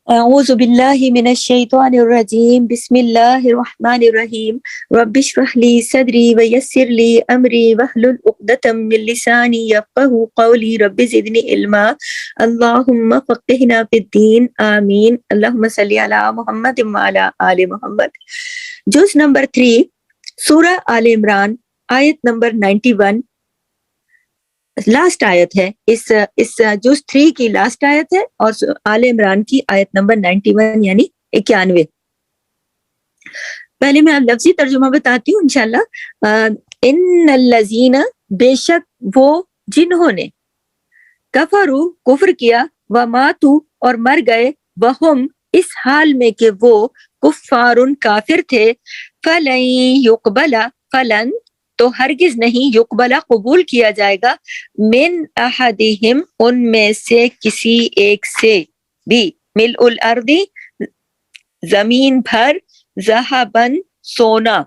اعوذ باللہ من الشیطان الرجیم بسم اللہ الرحمن الرحیم رب اشرح لی صدری ویسر لی امری واحلل عقدۃ من لسانی یفقہوا قولی رب زدنی علما اللہم فقہنا فی الدین آمین اللہم صلی علی محمد وعلی آل محمد۔ جز نمبر 3 سورہ آل عمران آیت نمبر 91 لاسٹ آیت ہے، اس جز 3 کی لاسٹ آیت ہے اور آل عمران کی آیت نمبر 91 یعنی 91۔ پہلے میں لفظی ترجمہ بتاتی ہوں انشاءاللہ۔ ان الذین، بے شک وہ جنہوں نے، کفروا کفر کیا، وماتوا اور مر گئے، وہم اس حال میں کہ وہ کفارن کافر تھے، فلن یقبل، فلن تو ہرگز نہیں، یقبلہ قبول کیا جائے گا، من احدہم ان میں سے کسی ایک سے بھی، ملء الارض زمین بھر، ذہباً سونا،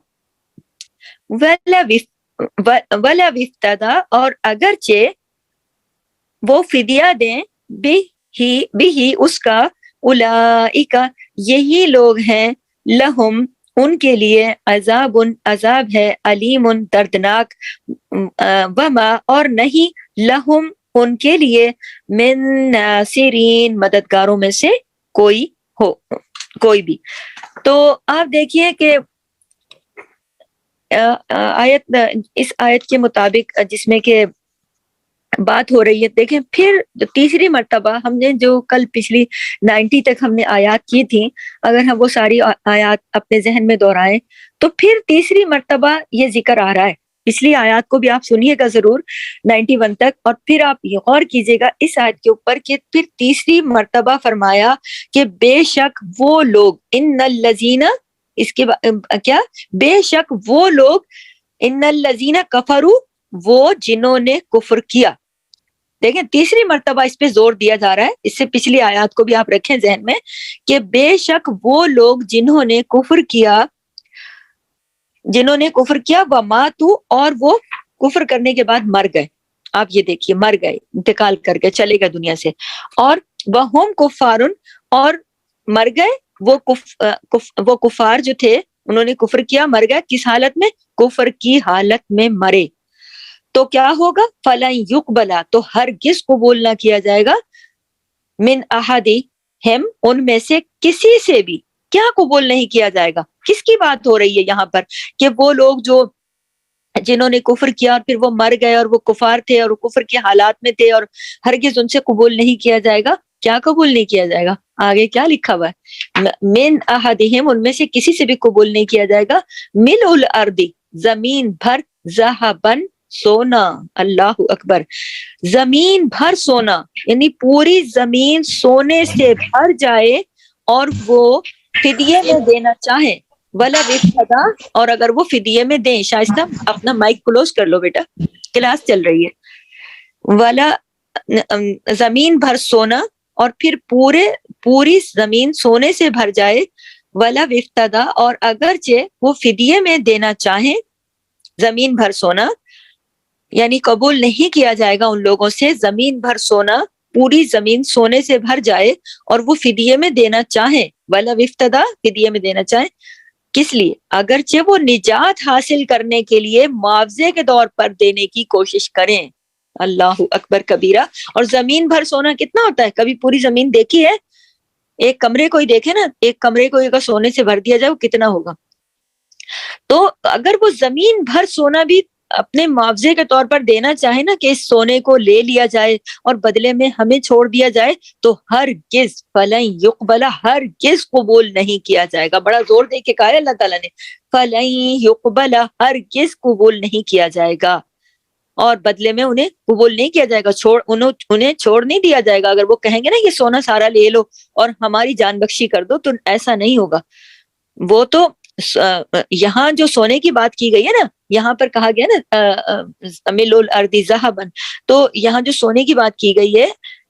ولا افتدی اور اگرچہ وہ فدیہ دیں، بھی اس کا، اولئک یہی لوگ ہیں، لہم ان کے لیے، عذاب عذاب ہے، علیم دردناک، وما اور نہیں، لہم ان کے لیے، من ناصرین مددگاروں میں سے کوئی بھی۔ تو آپ دیکھیے کہ اس آیت کے مطابق جس میں کہ بات ہو رہی ہے، دیکھیں پھر تیسری مرتبہ ہم نے جو کل پچھلی 90 تک ہم نے آیات کی تھیں، اگر ہم وہ ساری آیات اپنے ذہن میں دہرائیں تو پھر تیسری مرتبہ یہ ذکر آ رہا ہے۔ پچھلی آیات کو بھی آپ سنیے گا ضرور 91 تک، اور پھر آپ غور کیجیے گا اس آیت کے اوپر کہ پھر تیسری مرتبہ فرمایا کہ بے شک وہ لوگ، ان الذین، اس کے کیا، بے شک وہ لوگ، ان الذین کفروا وہ جنہوں نے کفر کیا۔ دیکھیں تیسری مرتبہ اس پہ زور دیا جا رہا ہے، اس سے پچھلی آیات کو بھی آپ رکھیں ذہن میں کہ بے شک وہ لوگ جنہوں نے کفر کیا، وماتوا اور وہ کفر کرنے کے بعد مر گئے۔ آپ یہ دیکھیے، مر گئے، انتقال کر گئے، چلے گئے دنیا سے، اور وہم کفارن اور مر گئے، وہ کفار جو تھے انہوں نے کفر کیا، مر گئے، کس حالت میں؟ کفر کی حالت میں مرے، تو کیا ہوگا؟ فلن یقبلا تو ہرگز قبول نہ کیا جائے گا، من احدہم ان میں سے کسی سے بھی۔ کیا قبول نہیں کیا جائے گا؟ کس کی بات ہو رہی ہے یہاں پر؟ کہ وہ لوگ جو جنہوں نے کفر کیا اور پھر وہ مر گئے اور وہ کفار تھے اور وہ کفر کے حالات میں تھے، اور ہرگز ان سے قبول نہیں کیا جائے گا۔ کیا قبول نہیں کیا جائے گا؟ آگے کیا لکھا ہوا ہے؟ من احدہم ان میں سے کسی سے بھی قبول نہیں کیا جائے گا، ملء الارض زمین بھر، ذہباً سونا، اللہ اکبر، زمین بھر سونا، یعنی پوری زمین سونے سے بھر جائے اور وہ فدیے میں دینا چاہیں، ولا افتدی اور اگر وہ فدیے میں دیں۔ شائستہ اپنا مائک کلوز کر لو بیٹا، کلاس چل رہی ہے۔ ولا زمین بھر سونا اور پھر پوری زمین سونے سے بھر جائے، ولا افتدی اور اگرچہ وہ فدیے میں دینا چاہیں، زمین بھر سونا یعنی قبول نہیں کیا جائے گا ان لوگوں سے، زمین بھر سونا، پوری زمین سونے سے بھر جائے اور وہ فدیے میں دینا چاہیں، ولا افتدی فدیے میں دینا چاہیں، کس لیے؟ اگرچہ وہ نجات حاصل کرنے کے لیے معاوضے کے طور پر دینے کی کوشش کریں۔ اللہ اکبر کبیرہ۔ اور زمین بھر سونا کتنا ہوتا ہے؟ کبھی پوری زمین دیکھی ہے؟ ایک کمرے کو ہی دیکھے نا، ایک کمرے کو اگر سونے سے بھر دیا جائے وہ کتنا ہوگا؟ تو اگر وہ زمین بھر سونا بھی اپنے معاوضے کے طور پر دینا چاہے نا، کہ اس سونے کو لے لیا جائے اور بدلے میں ہمیں چھوڑ دیا جائے، تو ہرگز فلن یقبل ہرگز قبول نہیں کیا جائے گا۔ بڑا زور دے کے کہا ہے اللہ تعالیٰ نے، فلن یقبل ہرگز قبول نہیں کیا جائے گا، اور بدلے میں انہیں قبول نہیں کیا جائے گا، انہیں چھوڑ نہیں دیا جائے گا۔ اگر وہ کہیں گے نا یہ سونا سارا لے لو اور ہماری جان بخشی کر دو، تو ایسا نہیں ہوگا۔ وہ تو یہاں جو سونے کی بات کی گئی ہے نا، یہاں پر کہا گیا نا ملء الارض ذہبا، تو یہاں جو سونے کی بات کی گئی ہے،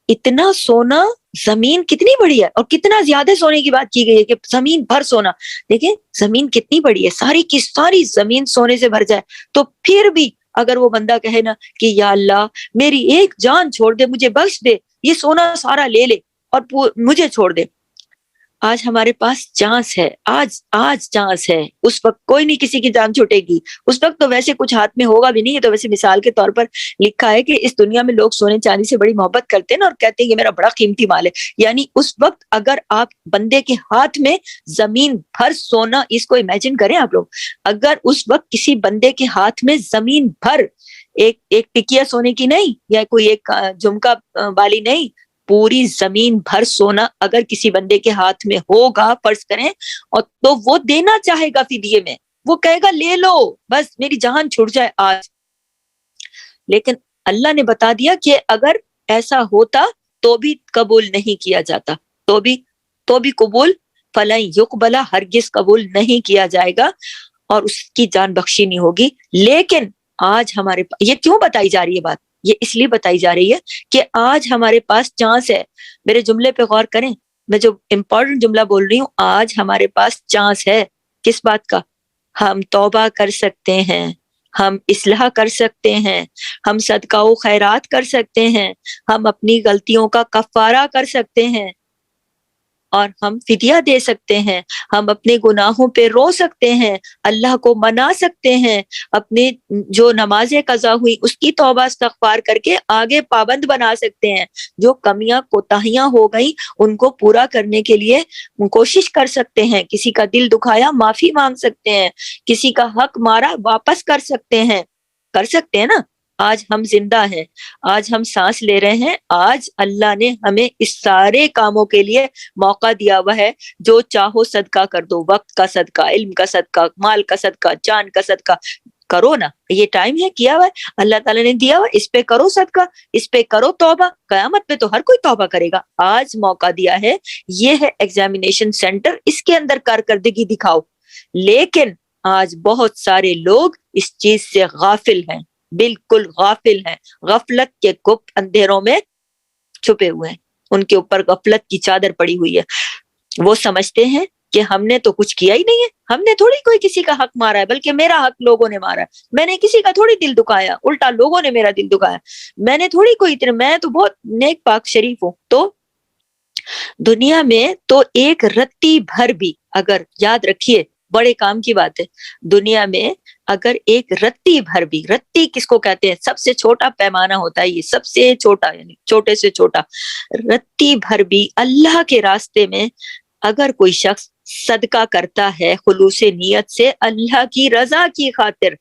اتنا سونا، زمین کتنی بڑی ہے اور کتنا زیادہ سونے کی بات کی گئی ہے کہ زمین بھر سونا۔ دیکھیں زمین کتنی بڑی ہے، ساری کی ساری زمین سونے سے بھر جائے، تو پھر بھی اگر وہ بندہ کہے نا کہ یا اللہ میری ایک جان چھوڑ دے، مجھے بخش دے، یہ سونا سارا لے لے اور مجھے چھوڑ دے، آج ہمارے پاس چانس ہے، آج چانس ہے. اس وقت کوئی نہیں کسی کی جان چھوٹے گی. اس وقت تو ویسے کچھ ہاتھ میں ہوگا بھی نہیں. تو ویسے مثال کے طور پر لکھا ہے کہ اس دنیا میں لوگ سونے چاندی سے بڑی محبت کرتے ہیں نا، اور کہتے ہیں یہ میرا بڑا قیمتی مال ہے. یعنی اس وقت اگر آپ بندے کے ہاتھ میں زمین بھر سونا، اس کو امیجن کریں آپ لوگ، اگر اس وقت کسی بندے کے ہاتھ میں زمین بھر ایک ٹکیا سونے کی نہیں، یا کوئی ایک جھمکا بالی نہیں، پوری زمین بھر سونا اگر کسی بندے کے ہاتھ میں ہوگا فرض کریں، اور تو وہ دینا چاہے گا فدیے میں، وہ کہے گا لے لو بس میری جان چھوٹ جائے آج. لیکن اللہ نے بتا دیا کہ اگر ایسا ہوتا تو بھی قبول نہیں کیا جاتا، تو بھی قبول فلن یقبلا، ہرگز قبول نہیں کیا جائے گا اور اس کی جان بخشی نہیں ہوگی. لیکن آج ہمارے یہ کیوں بتائی جا رہی ہے بات؟ یہ اس لیے بتائی جا رہی ہے کہ آج ہمارے پاس چانس ہے. میرے جملے پہ غور کریں، میں جو امپورٹنٹ جملہ بول رہی ہوں، آج ہمارے پاس چانس ہے. کس بات کا؟ ہم توبہ کر سکتے ہیں، ہم اصلاح کر سکتے ہیں، ہم صدقہ و خیرات کر سکتے ہیں، ہم اپنی غلطیوں کا کفارہ کر سکتے ہیں، اور ہم فدیہ دے سکتے ہیں، ہم اپنے گناہوں پہ رو سکتے ہیں، اللہ کو منا سکتے ہیں، اپنے جو نمازیں قضا ہوئی اس کی توبہ استغفار کر کے آگے پابند بنا سکتے ہیں، جو کمیاں کوتاہیاں ہو گئیں ان کو پورا کرنے کے لیے کوشش کر سکتے ہیں، کسی کا دل دکھایا معافی مانگ سکتے ہیں، کسی کا حق مارا واپس کر سکتے ہیں نا. آج ہم زندہ ہیں، آج ہم سانس لے رہے ہیں، آج اللہ نے ہمیں اس سارے کاموں کے لیے موقع دیا ہوا ہے. جو چاہو صدقہ کر دو، وقت کا صدقہ، علم کا صدقہ، مال کا صدقہ، جان کا صدقہ کرو نا. یہ ٹائم ہے، کیا ہوا ہے اللہ تعالیٰ نے دیا ہوا، اس پہ کرو صدقہ، اس پہ کرو توبہ. قیامت پہ تو ہر کوئی توبہ کرے گا، آج موقع دیا ہے. یہ ہے ایگزامینیشن سینٹر، اس کے اندر کارکردگی دکھاؤ. لیکن آج بہت سارے لوگ اس چیز سے غافل ہیں، بالکل غافل ہیں، غفلت کے گپت اندھیروں میں چھپے ہوئے ہیں، ان کے اوپر غفلت کی چادر پڑی ہوئی ہے. وہ سمجھتے ہیں کہ ہم نے تو کچھ کیا ہی نہیں ہے، ہم نے تھوڑی کوئی کسی کا حق مارا ہے، بلکہ میرا حق لوگوں نے مارا ہے، میں نے کسی کا تھوڑی دل دکھایا، الٹا لوگوں نے میرا دل دکھایا، میں نے تھوڑی کوئی میں تو بہت نیک پاک شریف ہوں. تو دنیا میں تو ایک رتی بھر بھی، اگر یاد رکھیے بڑے کام کی بات ہے، دنیا میں اگر ایک رتی بھر بھی، رتی کس کو کہتے ہیں؟ سب سے چھوٹا پیمانہ ہوتا ہے یہ، سب سے چھوٹا، یعنی چھوٹے سے چھوٹا، رتی بھر بھی اللہ کے راستے میں اگر کوئی شخص صدقہ کرتا ہے خلوص نیت سے اللہ کی رضا کی خاطر،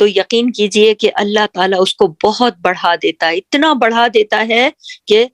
تو یقین کیجئے کہ اللہ تعالیٰ اس کو بہت بڑھا دیتا ہے، اتنا بڑھا دیتا ہے کہ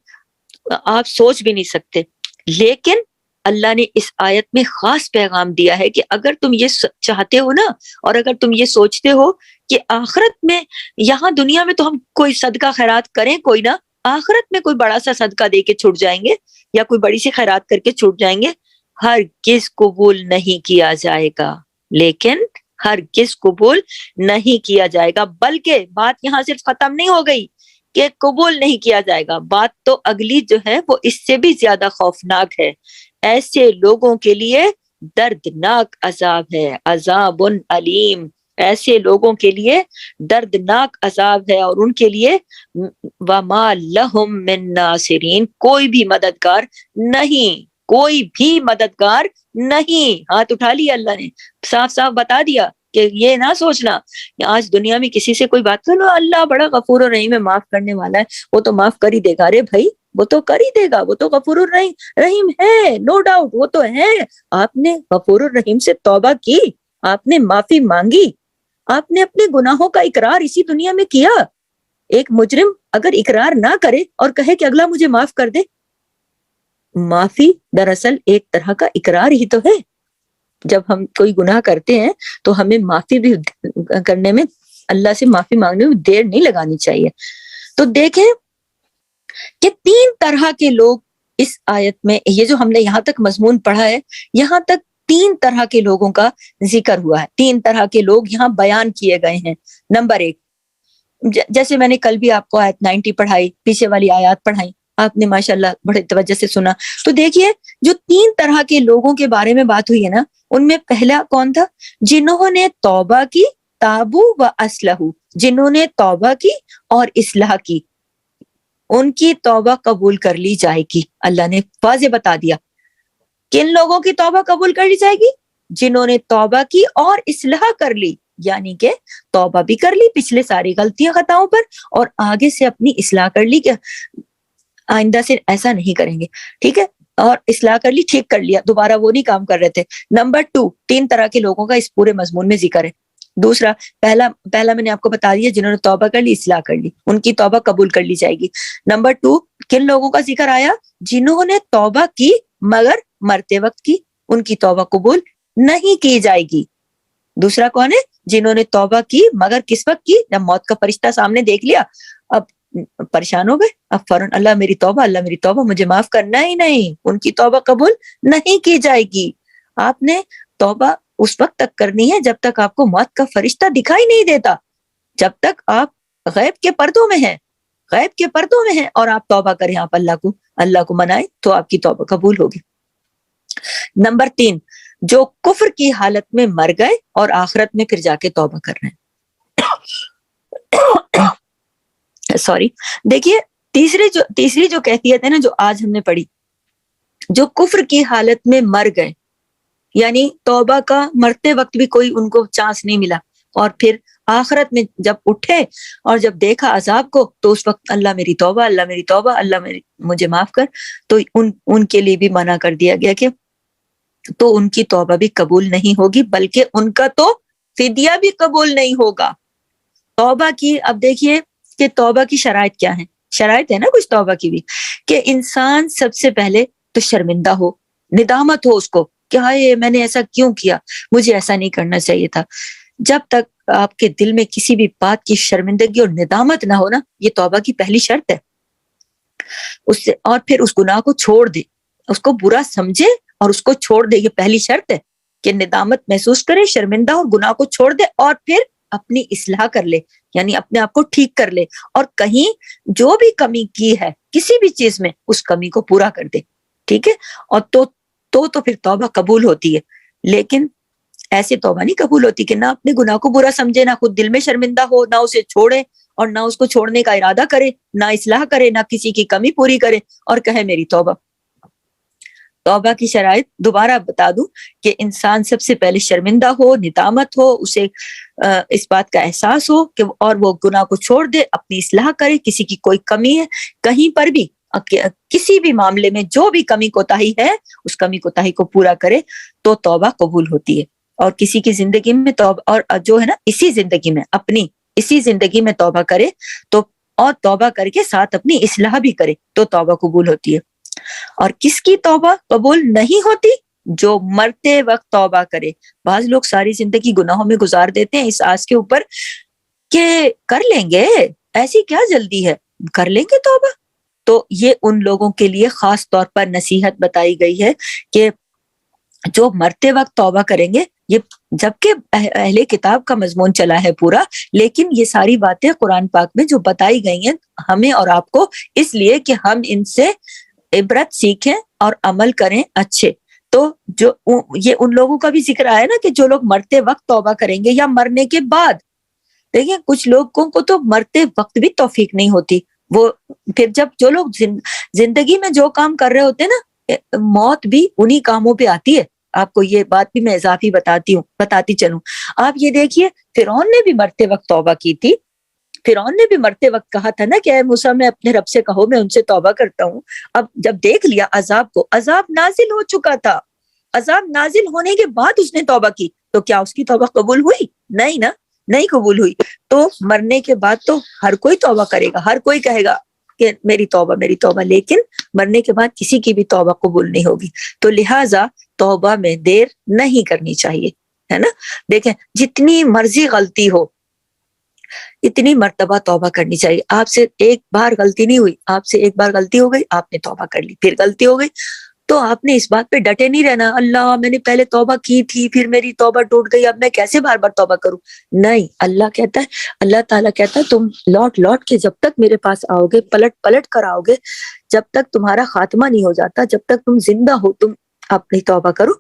آپ سوچ بھی نہیں سکتے. لیکن اللہ نے اس آیت میں خاص پیغام دیا ہے کہ اگر تم یہ چاہتے ہو نا، اور اگر تم یہ سوچتے ہو کہ آخرت میں، یہاں دنیا میں تو ہم کوئی صدقہ خیرات کریں کوئی نہ، آخرت میں کوئی بڑا سا صدقہ دے کے چھوٹ جائیں گے، یا کوئی بڑی سی خیرات کر کے چھوٹ جائیں گے، ہرگز قبول نہیں کیا جائے گا. لیکن ہرگز قبول نہیں کیا جائے گا. بلکہ بات یہاں صرف ختم نہیں ہو گئی کہ قبول نہیں کیا جائے گا، بات تو اگلی جو ہے وہ اس سے بھی زیادہ خوفناک ہے. ایسے لوگوں کے لیے دردناک عذاب ہے، عذاب علیم. ایسے لوگوں کے لیے دردناک عذاب ہے، اور ان کے لیے وما لہم من ناصرین، کوئی بھی مددگار نہیں، کوئی بھی مددگار نہیں. ہاتھ اٹھا لیا اللہ نے، صاف صاف بتا دیا کہ یہ نہ سوچنا آج دنیا میں کسی سے کوئی بات کرو اللہ بڑا غفور الرحیم ہے، معاف کرنے والا ہے، وہ تو معاف کر ہی دے گا. ارے بھائی وہ تو کر ہی دے گا، وہ تو غفور الرحیم ہے، نو ڈاؤٹ وہ تو ہے. آپ نے غفور الرحیم سے توبہ کی، آپ نے معافی مانگی، آپ نے اپنے گناہوں کا اقرار اسی دنیا میں کیا. ایک مجرم اگر اقرار نہ کرے اور کہے کہ اگلا مجھے معاف کر دے، معافی دراصل ایک طرح کا اقرار ہی تو ہے. جب ہم کوئی گناہ کرتے ہیں تو ہمیں معافی بھی کرنے میں، اللہ سے معافی مانگنے میں دیر نہیں لگانی چاہیے. تو دیکھیں کہ 3 طرح کے لوگ اس آیت میں، یہ جو ہم نے یہاں تک مضمون پڑھا ہے، یہاں تک 3 طرح کے لوگوں کا ذکر ہوا ہے، 3 طرح کے لوگ یہاں بیان کیے گئے ہیں. نمبر 1، جیسے میں نے کل بھی آپ کو آیت 90 پڑھائی، پیچھے والی آیات پڑھائی، آپ نے ماشاءاللہ بڑے توجہ سے سنا. تو دیکھیے جو 3 طرح کے لوگوں کے بارے میں بات ہوئی ہے نا، ان میں پہلا کون تھا؟ جنہوں نے توبہ کی، تابو و اصلحو، جنہوں نے توبہ کی اور اصلاح کی، ان کی توبہ قبول کر لی جائے گی. اللہ نے واضح بتا دیا. کن لوگوں کی توبہ قبول کر لی جائے گی؟ جنہوں نے توبہ کی اور اصلاح کر لی، یعنی کہ توبہ بھی کر لی پچھلے ساری غلطیاں خطاؤں پر، اور آگے سے اپنی اصلاح کر لی کہ آئندہ سے ایسا نہیں کریں گے، ٹھیک ہے، اور اصلاح کر لی، ٹھیک کر لیا، دوبارہ وہ نہیں کام کر رہے تھے۔ نمبر 2، 3 طرح کے لوگوں کا اس پورے مضمون میں ذکر ہے۔ دوسرا، پہلا میں نے آپ کو بتا دیا، جنہوں نے توبہ کر لی، اصلاح کر لی، ان کی توبہ قبول کر لی جائے گی۔ نمبر 2، کن لوگوں کا ذکر آیا؟ جنہوں نے توبہ کی مگر مرتے وقت کی، ان کی توبہ قبول نہیں کی جائے گی۔ دوسرا کون ہے؟ جنہوں نے توبہ کی مگر کس وقت کی؟ جب موت کا فرشتہ سامنے دیکھ لیا، اب پریشان ہو گئے، اب فوراً اللہ میری توبہ، اللہ میری توبہ، مجھے معاف کرنا ہی نہیں، ان کی توبہ قبول نہیں کی جائے گی۔ آپ نے توبہ اس وقت تک کرنی ہے جب تک آپ کو موت کا فرشتہ دکھائی نہیں دیتا، جب تک آپ غیب کے پردوں میں ہیں، غیب کے پردوں میں ہیں، اور آپ توبہ کریں، آپ اللہ کو منائیں تو آپ کی توبہ قبول ہوگی۔ نمبر 3، جو کفر کی حالت میں مر گئے اور آخرت میں پھر جا کے توبہ کر رہے ہیں۔ سوری، دیکھیے تیسری جو کیفیت ہے نا، جو آج ہم نے پڑھی، جو کفر کی حالت میں مر گئے، یعنی توبہ کا مرتے وقت بھی کوئی ان کو چانس نہیں ملا، اور پھر آخرت میں جب اٹھے اور جب دیکھا عذاب کو، تو اس وقت اللہ میری توبہ، اللہ میری توبہ، اللہ مجھے معاف کر، تو ان کے لیے بھی منع کر دیا گیا کہ تو ان کی توبہ بھی قبول نہیں ہوگی، بلکہ ان کا تو فدیہ بھی قبول نہیں ہوگا۔ توبہ کی، اب دیکھیے کہ توبہ کی شرائط کیا ہیں، شرائط ہے نا کچھ توبہ کی بھی، کہ انسان سب سے پہلے تو شرمندہ ہو، ندامت ہو اس کو کہ ہائے میں نے ایسا کیوں کیا، مجھے ایسا نہیں کرنا چاہیے تھا۔ جب تک آپ کے دل میں کسی بھی بات کی شرمندگی اور ندامت نہ ہو نا، یہ توبہ کی پہلی شرط ہے۔ اس سے، اور پھر اس گناہ کو چھوڑ دے، اس کو برا سمجھے اور اس کو چھوڑ دے، یہ پہلی شرط ہے کہ ندامت محسوس کرے، شرمندہ اور گناہ کو چھوڑ دے، اور پھر اپنی اصلاح کر لے، یعنی اپنے آپ کو ٹھیک کر لے، اور کہیں جو بھی کمی کی ہے کسی بھی چیز میں، اس کمی کو پورا کر دے، ٹھیک ہے، اور تو پھر توبہ قبول ہوتی ہے۔ لیکن ایسے توبہ نہیں قبول ہوتی کہ نہ اپنے گناہ کو برا سمجھے، نہ خود دل میں شرمندہ ہو، نہ اسے چھوڑے، اور نہ اس کو چھوڑنے کا ارادہ کرے، نہ اصلاح کرے، نہ کسی کی کمی پوری کرے، اور کہے میری توبہ۔ توبہ کی شرائط دوبارہ بتا دوں کہ انسان سب سے پہلے شرمندہ ہو، ندامت ہو، اسے اس بات کا احساس ہو کہ اور وہ گناہ کو چھوڑ دے، اپنی اصلاح کرے، کسی کی کوئی کمی ہے کہیں پر بھی، کسی بھی معاملے میں جو بھی کمی کوتاہی ہے، اس کمی کوتاہی کو پورا کرے، تو توبہ قبول ہوتی ہے۔ اور کسی کی زندگی میں توبہ، اور جو ہے نا اسی زندگی میں، اپنی اسی زندگی میں توبہ کرے تو، اور توبہ کر کے ساتھ اپنی اصلاح بھی کرے، تو توبہ قبول ہوتی ہے۔ اور کس کی توبہ قبول نہیں ہوتی؟ جو مرتے وقت توبہ کرے۔ بعض لوگ ساری زندگی گناہوں میں گزار دیتے ہیں اس آس کے اوپر کہ کر لیں گے، ایسی کیا جلدی ہے، کر لیں گے توبہ۔ تو یہ ان لوگوں کے لیے خاص طور پر نصیحت بتائی گئی ہے کہ جو مرتے وقت توبہ کریں گے، یہ جبکہ اہل کتاب کا مضمون چلا ہے پورا، لیکن یہ ساری باتیں قرآن پاک میں جو بتائی گئی ہیں ہمیں اور آپ کو، اس لیے کہ ہم ان سے عبرت سیکھیں اور عمل کریں اچھے۔ تو جو یہ ان لوگوں کا بھی ذکر آیا نا کہ جو لوگ مرتے وقت توبہ کریں گے یا مرنے کے بعد۔ دیکھیں کچھ لوگوں کو تو مرتے وقت بھی توفیق نہیں ہوتی، وہ پھر جب جو لوگ زندگی میں جو کام کر رہے ہوتے ہیں نا، موت بھی انہی کاموں پہ آتی ہے۔ آپ کو یہ بات بھی میں اضافی بتاتی چلوں۔ آپ یہ دیکھیے فرعون نے بھی مرتے وقت توبہ کی تھی، فرعون نے بھی مرتے وقت کہا تھا نا کہ اے موسیٰ میں اپنے رب سے کہو میں ان سے توبہ کرتا ہوں۔ اب جب دیکھ لیا عذاب کو، عذاب نازل ہو چکا تھا، عذاب نازل ہونے کے بعد اس نے توبہ کی، تو کیا اس کی توبہ قبول ہوئی؟ نہیں نا، نہیں قبول ہوئی۔ تو مرنے کے بعد تو ہر کوئی توبہ کرے گا، ہر کوئی کہے گا کہ میری توبہ میری توبہ، لیکن مرنے کے بعد کسی کی بھی توبہ قبول نہیں ہوگی۔ تو لہٰذا توبہ میں دیر نہیں کرنی چاہیے، ہے نا۔ دیکھیں جتنی مرضی غلطی ہو، اتنی مرتبہ توبہ کرنی چاہیے۔ آپ سے ایک بار غلطی نہیں ہوئی، آپ سے ایک بار غلطی ہو گئی، آپ نے توبہ کر لی، پھر غلطی ہو گئی، تو آپ نے اس بات پہ ڈٹے نہیں رہنا، اللہ میں نے پہلے توبہ کی تھی پھر میری توبہ ٹوٹ گئی، اب میں کیسے بار بار توبہ کروں؟ نہیں، اللہ کہتا ہے، اللہ تعالیٰ کہتا ہے تم لوٹ کے جب تک میرے پاس آؤ گے، پلٹ کر آؤ گے، جب تک تمہارا خاتمہ نہیں ہو جاتا، جب تک تم زندہ ہو، تم اپنی توبہ کرو۔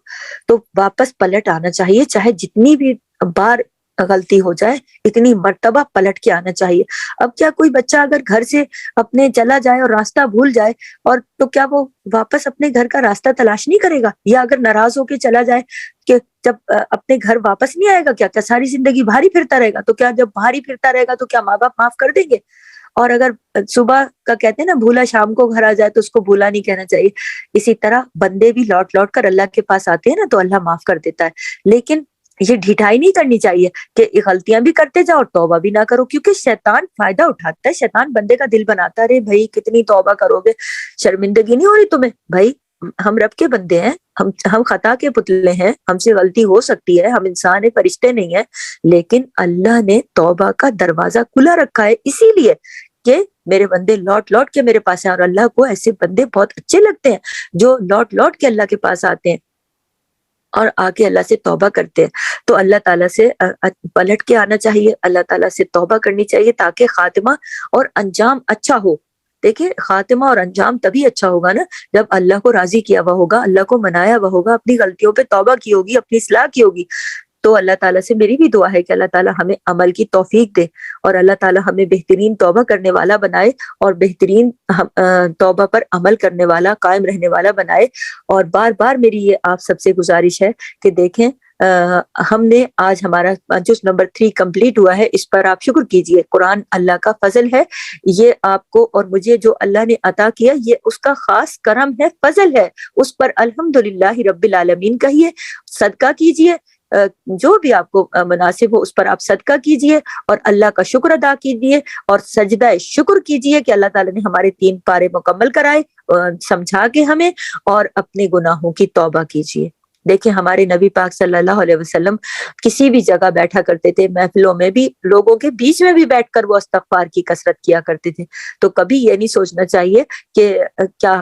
تو واپس پلٹ آنا چاہیے، چاہے جتنی بھی بار غلطی ہو جائے اتنی مرتبہ پلٹ کے آنا چاہیے. اب کیا کوئی بچہ اگر گھر سے اپنے چلا جائے اور راستہ بھول جائے اور تو کیا وہ واپس اپنے گھر کا راستہ تلاش نہیں کرے گا؟ یا اگر ناراض ہو کے چلا جائے کہ جب اپنے گھر واپس نہیں آئے گا کیا ساری زندگی بھاری پھرتا رہے گا؟ تو کیا جب بھاری پھرتا رہے گا تو کیا ماں باپ معاف کر دیں گے؟ اور اگر صبح کا کہتے ہیں نا بھولا شام کو گھر آ جائے تو اس کو بھولا نہیں کہنا چاہیے. اسی طرح بندے بھی لوٹ لوٹ کر اللہ کے پاس آتے ہیں نا تو اللہ معاف کر دیتا ہے. لیکن یہ ڈھٹائی نہیں کرنی چاہیے کہ غلطیاں بھی کرتے جاؤ اور توبہ بھی نہ کرو، کیونکہ شیطان فائدہ اٹھاتا ہے. شیطان بندے کا دل بناتا ہے، رے بھائی کتنی توبہ کرو گے، شرمندگی نہیں ہو رہی تمہیں؟ بھائی ہم رب کے بندے ہیں، ہم خطا کے پتلے ہیں، ہم سے غلطی ہو سکتی ہے، ہم انسان ہیں، فرشتے نہیں ہیں. لیکن اللہ نے توبہ کا دروازہ کھلا رکھا ہے اسی لیے کہ میرے بندے لوٹ لوٹ کے میرے پاس ہیں. اور اللہ کو ایسے بندے بہت اچھے لگتے ہیں جو لوٹ لوٹ کے اللہ کے پاس آتے ہیں اور آ کے اللہ سے توبہ کرتے ہیں. تو اللہ تعالیٰ سے پلٹ کے آنا چاہیے، اللہ تعالیٰ سے توبہ کرنی چاہیے تاکہ خاتمہ اور انجام اچھا ہو. دیکھیں خاتمہ اور انجام تبھی اچھا ہوگا نا جب اللہ کو راضی کیا ہوا ہوگا، اللہ کو منایا ہوا ہوگا، اپنی غلطیوں پہ توبہ کی ہوگی، اپنی اصلاح کی ہوگی. تو اللہ تعالیٰ سے میری بھی دعا ہے کہ اللہ تعالیٰ ہمیں عمل کی توفیق دے اور اللہ تعالیٰ ہمیں بہترین توبہ کرنے والا بنائے اور بہترین توبہ پر عمل کرنے والا، قائم رہنے والا بنائے. اور بار بار میری یہ آپ سب سے گزارش ہے کہ دیکھیں ہم نے آج ہمارا جز نمبر 3 کمپلیٹ ہوا ہے، اس پر آپ شکر کیجئے. قرآن اللہ کا فضل ہے، یہ آپ کو اور مجھے جو اللہ نے عطا کیا یہ اس کا خاص کرم ہے، فضل ہے. اس پر الحمدللہ رب العالمین کہیے، صدقہ کیجئے، جو بھی آپ کو مناسب ہو اس پر آپ صدقہ کیجئے اور اللہ کا شکر ادا کیجئے اور سجدہ شکر کیجئے کہ اللہ تعالیٰ نے ہمارے 3 پارے مکمل کرائے سمجھا کے ہمیں، اور اپنے گناہوں کی توبہ کیجئے. دیکھیں ہمارے نبی پاک صلی اللہ علیہ وسلم کسی بھی جگہ بیٹھا کرتے تھے، محفلوں میں بھی، لوگوں کے بیچ میں بھی بیٹھ کر وہ استغفار کی کثرت کیا کرتے تھے. تو کبھی یہ نہیں سوچنا چاہیے کہ کیا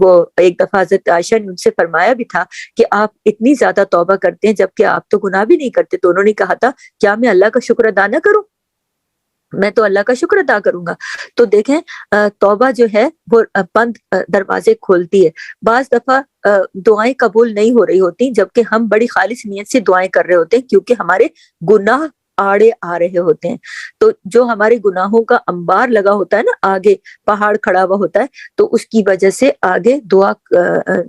وہ ایک دفعہ حضرت عائشہ نے ان سے فرمایا بھی تھا کہ آپ اتنی زیادہ توبہ کرتے ہیں جبکہ آپ تو گناہ بھی نہیں کرتے. تو انہوں نے کہا تھا کیا میں اللہ کا شکر ادا نہ کروں؟ میں تو اللہ کا شکر ادا کروں گا. تو دیکھیں توبہ جو ہے وہ بند دروازے کھولتی ہے. بعض دفعہ دعائیں قبول نہیں ہو رہی ہوتی جبکہ ہم بڑی خالص نیت سے دعائیں کر رہے ہوتے ہیں کیونکہ ہمارے گناہ آڑے آ رہے ہوتے ہیں. تو جو ہمارے گناہوں کا انبار لگا ہوتا ہے نا، آگے پہاڑ کھڑا ہوا ہوتا ہے، تو اس کی وجہ سے آگے دعا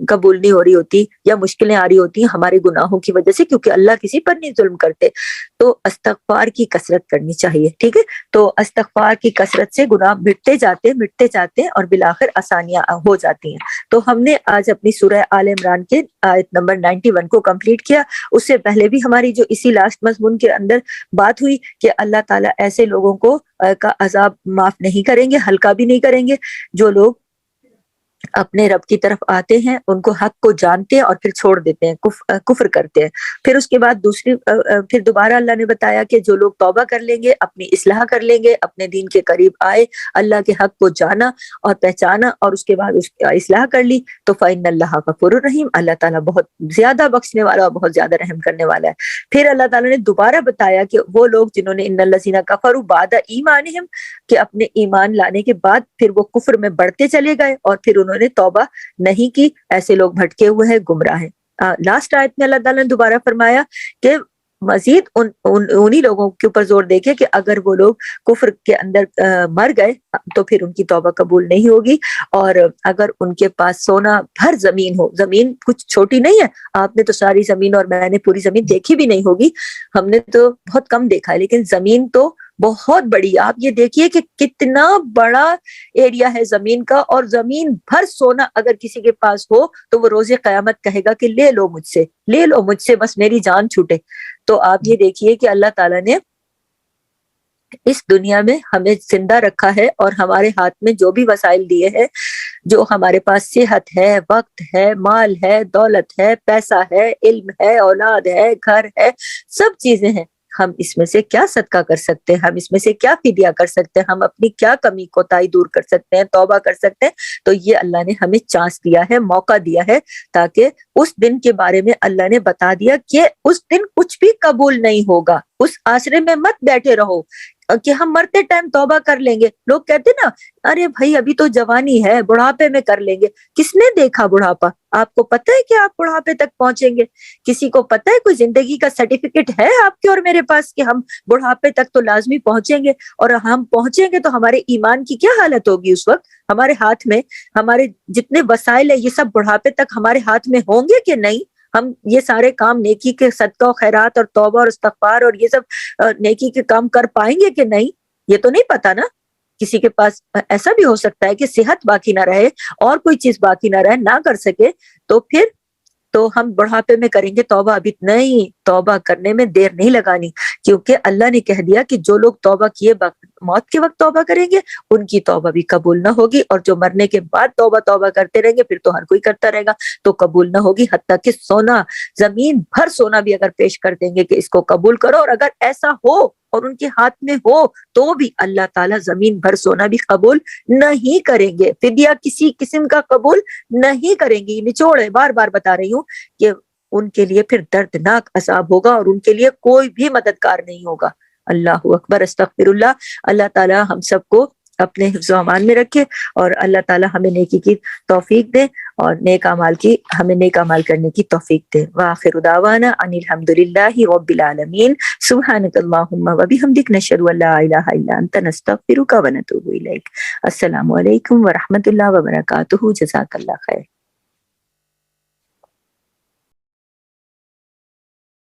قبول نہیں ہو رہی ہوتی یا مشکلیں آ رہی ہوتی ہیں ہمارے گناہوں کی وجہ سے، کیونکہ اللہ کسی پر نہیں ظلم کرتے. تو استغفار کی کثرت کرنی چاہیے. ٹھیک ہے، تو استغفار کی کثرت سے گناہ مٹتے جاتے ہیں اور بالآخر آسانیاں ہو جاتی ہیں. تو ہم نے آج اپنی سورہ آل عمران کے آیت نمبر 91 کو کمپلیٹ کیا. اس سے پہلے بھی ہماری جو اسی لاسٹ مضمون کے اندر بات ہوئی کہ اللہ تعالیٰ ایسے لوگوں کو کا عذاب معاف نہیں کریں گے، ہلکا بھی نہیں کریں گے، جو لوگ اپنے رب کی طرف آتے ہیں، ان کو حق کو جانتے ہیں اور پھر چھوڑ دیتے ہیں، کفر کرتے ہیں. پھر اس کے بعد پھر دوبارہ اللہ نے بتایا کہ جو لوگ توبہ کر لیں گے، اپنی اصلاح کر لیں گے، اپنے دین کے قریب آئے، اللہ کے حق کو جانا اور پہچانا اور اس کے بعد اس کی اصلاح کر لی، تو فإن اللہ غفور الرحیم، اللہ تعالیٰ بہت زیادہ بخشنے والا اور بہت زیادہ رحم کرنے والا ہے. پھر اللہ تعالیٰ نے دوبارہ بتایا کہ وہ لوگ جنہوں نے ان الذین کفروا بعد ایمانہم، کہ اپنے ایمان لانے کے بعد پھر وہ کفر میں بڑھتے چلے گئے اور پھر انہوں نے توبہ نہیں کی، ایسے لوگ بھٹکے ہوئے ہیں، گمراہ ہیں. لاسٹ آیت میں اللہ تعالیٰ نے دوبارہ فرمایا کہ مزید انہی لوگوں کے اوپر زور دے کے کہ اگر وہ لوگ کفر کے اندر مر گئے تو پھر ان کی توبہ قبول نہیں ہوگی. اور اگر ان کے پاس سونا بھر زمین ہو، زمین کچھ چھوٹی نہیں ہے، آپ نے تو ساری زمین اور میں نے پوری زمین دیکھی بھی نہیں ہوگی، ہم نے تو بہت کم دیکھا ہے، لیکن زمین تو بہت بڑی. آپ یہ دیکھیے کہ کتنا بڑا ایریا ہے زمین کا، اور زمین بھر سونا اگر کسی کے پاس ہو تو وہ روز قیامت کہے گا کہ لے لو مجھ سے بس میری جان چھوٹے. تو آپ یہ دیکھیے کہ اللہ تعالیٰ نے اس دنیا میں ہمیں زندہ رکھا ہے اور ہمارے ہاتھ میں جو بھی وسائل دیے ہیں، جو ہمارے پاس صحت ہے، وقت ہے، مال ہے، دولت ہے، پیسہ ہے، علم ہے، اولاد ہے، گھر ہے، سب چیزیں ہیں. ہم اس میں سے کیا صدقہ کر سکتے ہیں؟ ہم اس میں سے کیا فدیہ کر سکتے ہیں؟ ہم اپنی کیا کمی کوتاہی دور کر سکتے ہیں، توبہ کر سکتے ہیں؟ تو یہ اللہ نے ہمیں چانس دیا ہے، موقع دیا ہے، تاکہ اس دن کے بارے میں اللہ نے بتا دیا کہ اس دن کچھ بھی قبول نہیں ہوگا. اس آسرے میں مت بیٹھے رہو کہ ہم مرتے ٹائم توبہ کر لیں گے. لوگ کہتے نا ارے بھائی ابھی تو جوانی ہے, بڑھاپے میں کر لیں گے. کس نے دیکھا بڑھاپا؟ آپ کو پتہ ہے کہ آپ بڑھاپے تک پہنچیں گے؟ کسی کو پتہ ہے کوئی زندگی کا سرٹیفکیٹ ہے آپ کے اور میرے پاس کہ ہم بڑھاپے تک تو لازمی پہنچیں گے؟ اور ہم پہنچیں گے تو ہمارے ایمان کی کیا حالت ہوگی اس وقت؟ ہمارے ہاتھ میں ہمارے جتنے وسائل ہے یہ سب بڑھاپے تک ہمارے ہاتھ میں ہوں گے کہ نہیں؟ ہم یہ سارے کام نیکی کے صدقہ و خیرات اور توبہ اور استغفار اور یہ سب نیکی کے کام کر پائیں گے کہ نہیں؟ یہ تو نہیں پتا نا. کسی کے پاس ایسا بھی ہو سکتا ہے کہ صحت باقی نہ رہے اور کوئی چیز باقی نہ رہے, نہ کر سکے, تو پھر تو ہم بڑھاپے میں کریں گے توبہ. ابھی نہیں, توبہ کرنے میں دیر نہیں لگانی, کیونکہ اللہ نے کہہ دیا کہ جو لوگ توبہ کیے موت کے وقت توبہ کریں گے ان کی توبہ بھی قبول نہ ہوگی, اور جو مرنے کے بعد توبہ کرتے رہیں گے پھر تو ہر کوئی کرتا رہے گا تو قبول نہ ہوگی. حتیٰ کہ سونا, زمین بھر سونا بھی اگر پیش کر دیں گے کہ اس کو قبول کرو, اور اگر ایسا ہو اور ان کے ہاتھ میں ہو تو بھی اللہ تعالیٰ زمین بھر سونا بھی قبول نہیں کریں گے. فدیہ کسی قسم کا قبول نہیں کریں گے. نچوڑ ہے, بار بار بتا رہی ہوں کہ ان کے لیے پھر دردناک عذاب ہوگا اور ان کے لیے کوئی بھی مددگار نہیں ہوگا. اللہ اکبر, استغفر اللہ. اللہ تعالی ہم سب کو اپنے حفظ و امان میں رکھے, اور اللہ تعالی ہمیں نیکی کی توفیق دے اور نیک اعمال کرنے کی توفیق دے. وآخر دعوانا ان الحمد للہ رب العالمین. سبحانک اللہم و بحمدک, نشہد ان لا الہ الا انت, نستغفرک و نتوب الیک. السلام علیکم ورحمۃ اللہ وبرکاتہ. جزاک اللہ خیر.